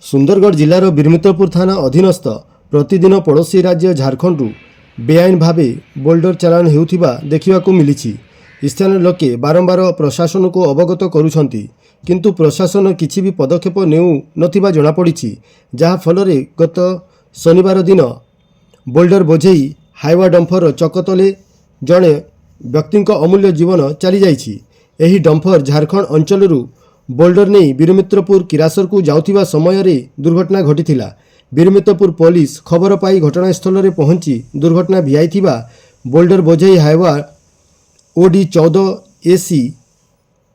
सुंदरगढ़ जिलार बीरमित्रपुर थाना अधीनस्थ प्रतिदिन पड़ोशी राज्य झारखंड बेआईन भावे बोल्डर चालाण हेउथिबा देखिबाकू मिलिछि। स्थानीय लोके बारंबार प्रशासन को अवगत करुछंती, किंतु प्रशासन किछि भी पदक्षेप नेउ नथिबा जणा पड़िछि, जहा फलरे गत शनिवार दिन बोल्डर बोझेई हाइवा डंफर चकतले जड़े व्यक्ति अमूल्य जीवन चली जाइछि। एही डंफर झारखंड अंचलरू बोल्डर नहीं बीरमित्रपुर किरासर को जाउथिबा समय रे दुर्घटना घटिथिला। बीरमित्रपुर पुलिस खबर पाई घटनास्थल रे पहुंची दुर्घटना भियाइथिबा बोल्डर बोझेई हाइवा ओडी 14 AC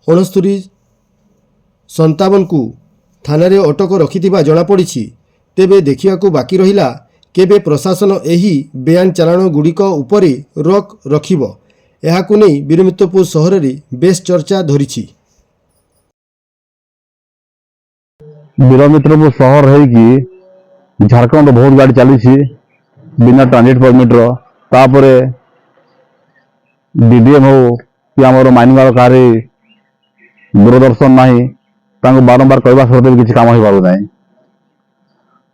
6957 को थाना रे अटक रखिथिबा जणा पड़िछि। तेबे देखियाकू बाकी रहिला केबे प्रशासन एही बेआईन चालाण गुड़िक उपरे रोक रखिबो। एहाकू नहीं बीरमित्रपुर सहर रे बेस चर्चा धरिछि। बीरमित्रपुर सहर है कि झारखंड बहुत गाड़ी चली बिना ट्रांजिट परमिट तापरे डीडीएम हो कि आमर माइनिंग वाला कारे दूरदर्शन नहीं बारंबार कहवा सत्वे किसी काम हो पार ना,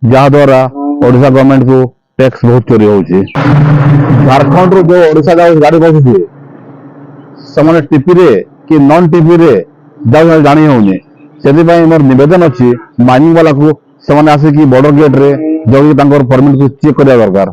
जहाद्वारा ओडिशा गवर्नमेंट को टैक्स बहुत चोरी होची। झारखंड रो जो ओडिशा गाड़ी बसुचे से टीपी रे कि नॉन टीपी रे जाऊ जानी होनी। से मोर निवेदन अच्छी माइनिंग वाला को से आसिक बड़ गेट रे जो परमिट को चेक करवा दरकार।